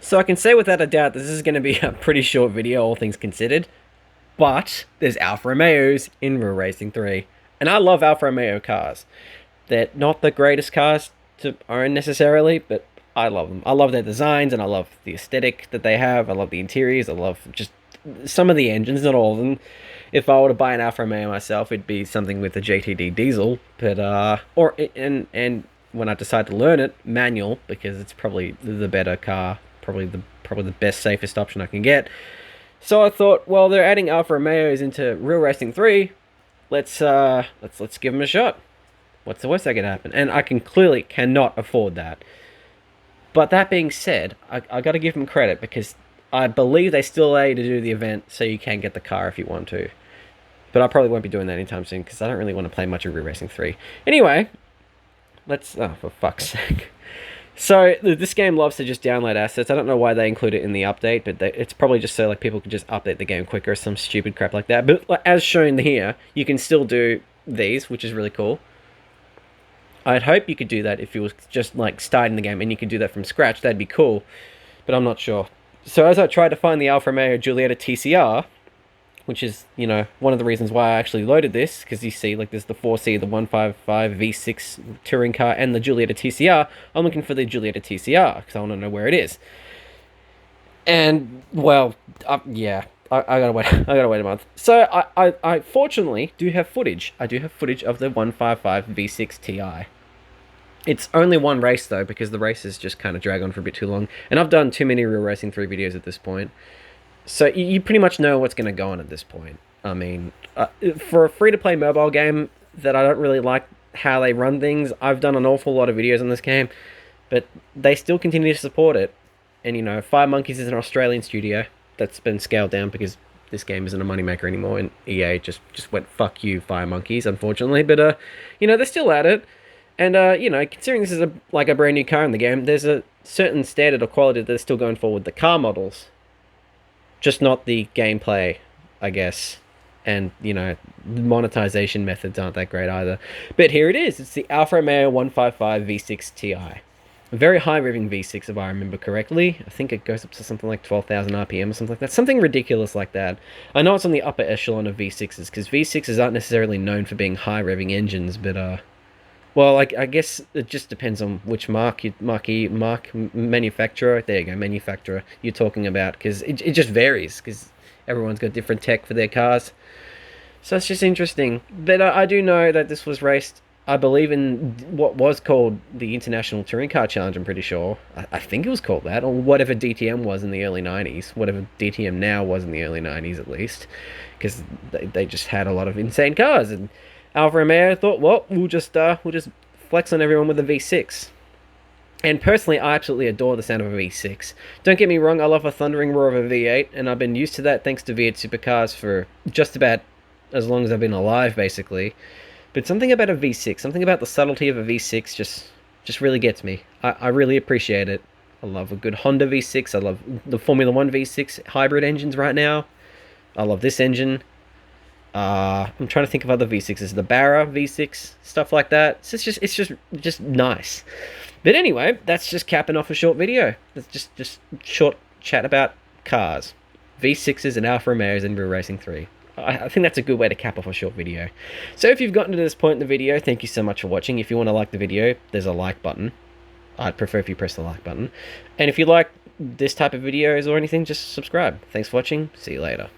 So I can say without a doubt this is going to be a pretty short video, all things considered. But there's Alfa Romeos in Real Racing 3. And I love Alfa Romeo cars. They're not the greatest cars to own necessarily, but I love them. I love their designs and I love the aesthetic that they have. I love the interiors. I love just some of the engines, not all of them. If I were to buy an Alfa Romeo myself, it'd be something with a GTD diesel, but and when I decide to learn it, manual, because it's probably the better car, probably the best, safest option I can get. So I thought, well, they're adding Alfa Romeos into Real Racing 3. Let's give them a shot. What's the worst that could happen? And I cannot afford that. But that being said, I got to give them credit because I believe they still allow you to do the event, so you can get the car if you want to. But I probably won't be doing that anytime soon because I don't really want to play much of Real Racing 3. Anyway, oh, for fuck's sake. So this game loves to just download assets. I don't know why they include it in the update, but it's probably just so like people can just update the game quicker or some stupid crap like that. But as shown here, you can still do these, which is really cool. I'd hope you could do that if you was just like starting the game and you could do that from scratch. That'd be cool, but I'm not sure. So as I tried to find the Alfa Romeo Giulietta TCR, which is, you know, one of the reasons why I actually loaded this, because you see, like, there's the 4C, the 155 V6 touring car, and the Giulietta TCR. I'm looking for the Giulietta TCR, because I want to know where it is. And, well, yeah, I gotta wait. I gotta wait a month. So, I fortunately do have footage. I do have footage of the 155 V6 Ti. It's only one race, though, because the races just kind of drag on for a bit too long. And I've done too many Real Racing 3 videos at this point. So you pretty much know what's going to go on at this point. I mean, for a free-to-play mobile game that I don't really like how they run things, I've done an awful lot of videos on this game, but they still continue to support it. And, you know, Fire Monkeys is an Australian studio that's been scaled down because this game isn't a moneymaker anymore, and EA just went, fuck you, Fire Monkeys, unfortunately. But, you know, they're still at it. And, you know, considering this is like a brand new car in the game, there's a certain standard or quality that they're still going for with the car models. Just not the gameplay, I guess. And, you know, monetization methods aren't that great either. But here it is. It's the Alfa Romeo 155 V6 Ti. A very high revving V6, if I remember correctly. I think it goes up to something like 12,000 RPM or something like that. Something ridiculous like that. I know it's on the upper echelon of V6s, because V6s aren't necessarily known for being high revving engines, but, well, I guess it just depends on which manufacturer, there you go, manufacturer you're talking about, because it just varies, because everyone's got different tech for their cars. So it's just interesting. But I do know that this was raced, I believe, in what was called the International Touring Car Challenge, I'm pretty sure. I think it was called that, or whatever DTM was in the early 90s, whatever DTM now was in the early 90s at least, because they just had a lot of insane cars, and Alfa Romeo thought, well, we'll just flex on everyone with a V6. And personally, I absolutely adore the sound of a V6. Don't get me wrong, I love a thundering roar of a V8, and I've been used to that thanks to V8 supercars for just about as long as I've been alive, basically. But something about a V6, something about the subtlety of a V6 just really gets me. I really appreciate it. I love a good Honda V6. I love the Formula 1 V6 hybrid engines right now. I love this engine. I'm trying to think of other V6s, the Barra V6, stuff like that. So it's just nice. But anyway, that's just capping off a short video. That's just short chat about cars, V6s and Alfa Romeos in Real Racing 3. I think that's a good way to cap off a short video. So if you've gotten to this point in the video, thank you so much for watching. If you want to like the video, there's a like button. I'd prefer if you press the like button. And if you like this type of videos or anything, just subscribe. Thanks for watching. See you later.